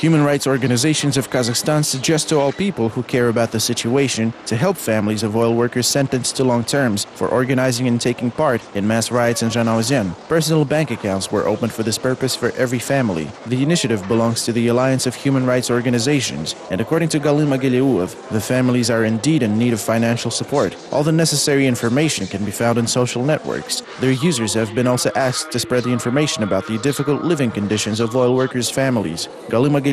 Human rights organizations of Kazakhstan suggest to all people who care about the situation to help families of oil workers sentenced to long terms for organizing and taking part in mass riots in Zhanaozen. Personal bank accounts were opened for this purpose for every family. The initiative belongs to the Alliance of Human Rights Organizations, and according to Galim Agiliuov, the families are indeed in need of financial support. All the necessary information can be found in social networks. Their users have been also asked to spread the information about the difficult living conditions of oil workers' families. Galim Agiliuov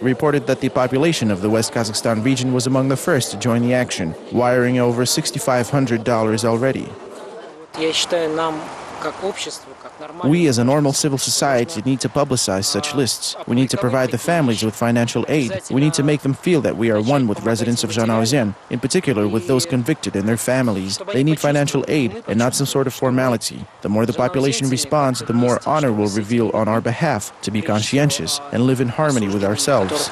reported that the population of the West Kazakhstan region was among the first to join the action, wiring over $6,500 already. We as a normal civil society need to publicize such lists. We need to provide the families with financial aid. We need to make them feel that we are one with residents of Zhanaozen, in particular with those convicted and their families. They need financial aid and not some sort of formality. The more the population responds, the more honor will reveal on our behalf to be conscientious and live in harmony with ourselves.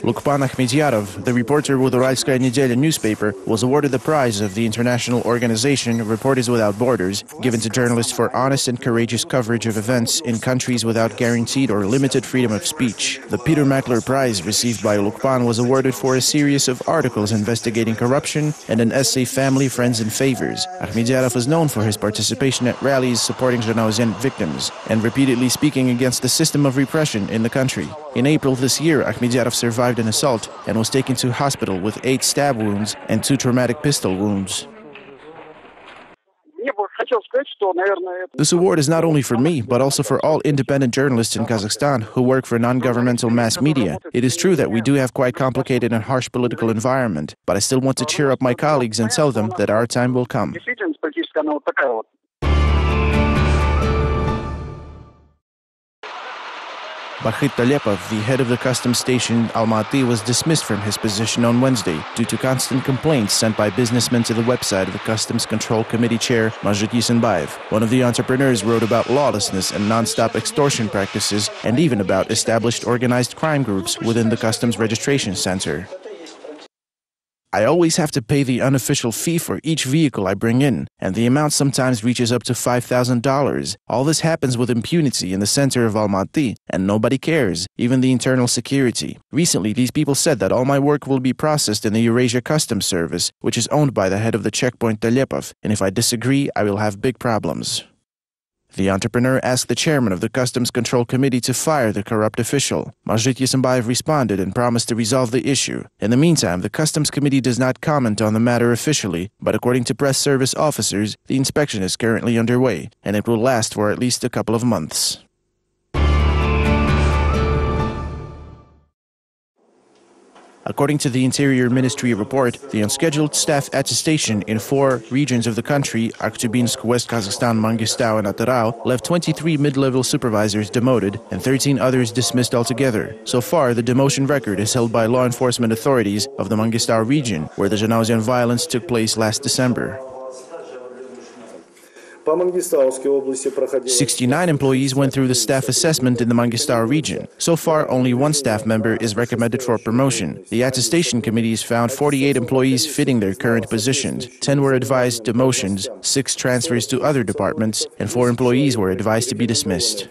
Lukpan Akhmedyarov, the reporter with the Uralskaya Nedelya newspaper, was awarded the prize of the international organization Reporters Without Borders, given to journalists for honest and courageous coverage of events in countries without guaranteed or limited freedom of speech. The Peter Mackler Prize received by Lukpan was awarded for a series of articles investigating corruption and an essay Family, Friends and Favors. Akhmedyarov is known for his participation at rallies supporting Zhanaozen victims and repeatedly speaking against the system of repression in the country. In April this year, Akhmedyarov survived an assault and was taken to hospital with 8 stab wounds and 2 traumatic pistol wounds. This award is not only for me, but also for all independent journalists in Kazakhstan who work for non-governmental mass media. It is true that we do have quite complicated and harsh political environment, but I still want to cheer up my colleagues and tell them that our time will come. Bakhit Talepov, the head of the customs station Almaty, was dismissed from his position on Wednesday due to constant complaints sent by businessmen to the website of the Customs Control Committee chair, Mazhit Yesenbaev. One of the entrepreneurs wrote about lawlessness and non-stop extortion practices and even about established organized crime groups within the Customs Registration Center. I always have to pay the unofficial fee for each vehicle I bring in, and the amount sometimes reaches up to $5,000. All this happens with impunity in the center of Almaty, and nobody cares, even the internal security. Recently, these people said that all my work will be processed in the Eurasia Customs Service, which is owned by the head of the checkpoint Talepov, and if I disagree, I will have big problems. The entrepreneur asked the chairman of the Customs Control Committee to fire the corrupt official. Mazhit Yesenbaev responded and promised to resolve the issue. In the meantime, the Customs Committee does not comment on the matter officially, but according to press service officers, the inspection is currently underway, and it will last for at least a couple of months. According to the Interior Ministry report, the unscheduled staff attestation in 4 regions of the country, Akhtubinsk, West Kazakhstan, Mangistau and Atyrau, left 23 mid-level supervisors demoted and 13 others dismissed altogether. So far, the demotion record is held by law enforcement authorities of the Mangistau region, where the Zhanaozen violence took place last December. 69 employees went through the staff assessment in the Mangistau region. So far, only 1 staff member is recommended for promotion. The attestation committees found 48 employees fitting their current positions. 10 were advised demotions, 6 transfers to other departments, and 4 employees were advised to be dismissed.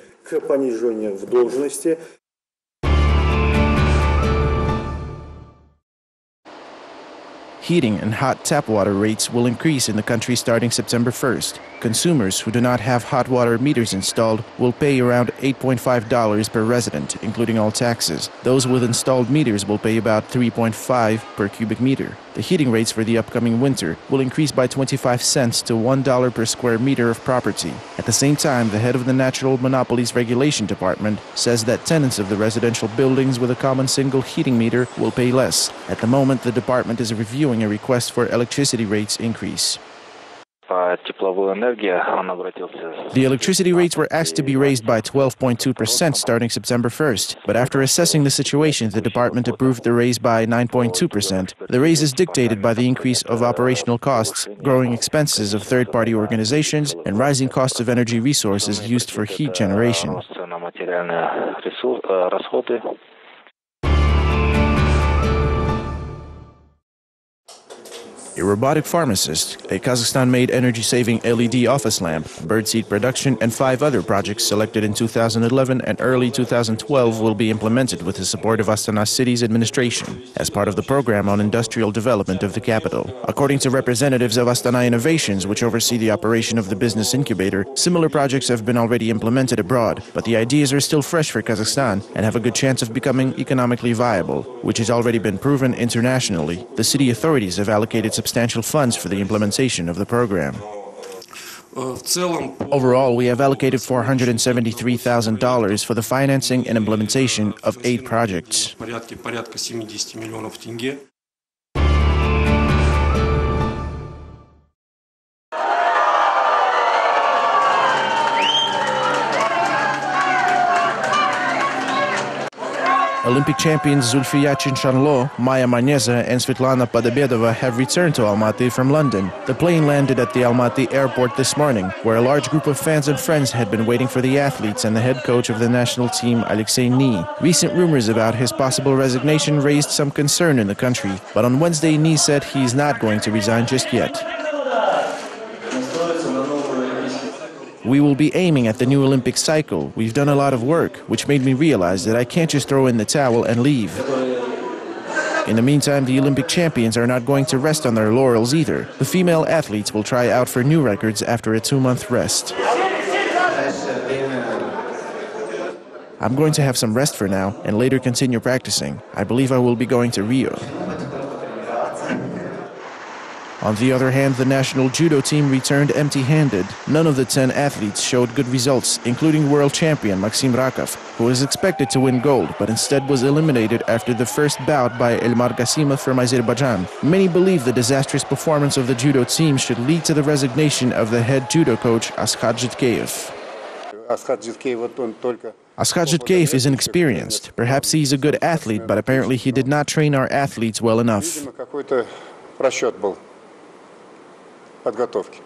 Heating and hot tap water rates will increase in the country starting September 1st. Consumers who do not have hot water meters installed will pay around $8.5 per resident, including all taxes. Those with installed meters will pay about $3.5 per cubic meter. The heating rates for the upcoming winter will increase by 25 cents to $1 per square meter of property. At the same time, the head of the Natural Monopolies Regulation Department says that tenants of the residential buildings with a common single heating meter will pay less. At the moment, the department is reviewing a request for electricity rates increase. The electricity rates were asked to be raised by 12.2% starting September 1st, but after assessing the situation, the department approved the raise by 9.2%. The raise is dictated by the increase of operational costs, growing expenses of third-party organizations, and rising costs of energy resources used for heat generation. a robotic pharmacist, a Kazakhstan-made energy-saving LED office lamp, birdseed production, and 5 other projects selected in 2011 and early 2012 will be implemented with the support of Astana City's administration as part of the program on industrial development of the capital. According to representatives of Astana Innovations, which oversee the operation of the business incubator, similar projects have been already implemented abroad, but the ideas are still fresh for Kazakhstan and have a good chance of becoming economically viable, which has already been proven internationally. The city authorities have allocated substantial funds for the implementation of the program. Overall, we have allocated $473,000 for the financing and implementation of 8 projects. Olympic champions Zulfiya Chinchanlo, Maya Maneza, and Svetlana Podobedova have returned to Almaty from London. The plane landed at the Almaty airport this morning, where a large group of fans and friends had been waiting for the athletes and the head coach of the national team, Alexei Ni. Recent rumors about his possible resignation raised some concern in the country, but on Wednesday, Ni said he's not going to resign just yet. We will be aiming at the new Olympic cycle. We've done a lot of work, which made me realize that I can't just throw in the towel and leave. In the meantime, the Olympic champions are not going to rest on their laurels either. The female athletes will try out for new records after a 2-month rest. I'm going to have some rest for now and later continue practicing. I believe I will be going to Rio. On the other hand, the national judo team returned empty-handed. None of the 10 athletes showed good results, including world champion Maxim Rakov, who was expected to win gold, but instead was eliminated after the first bout by Elmar Gasimov from Azerbaijan. Many believe the disastrous performance of the judo team should lead to the resignation of the head judo coach Askhad Jitkeyev. Askhad Jitkeyev is inexperienced. Perhaps he's a good athlete, but apparently he did not train our athletes well enough. Подготовки.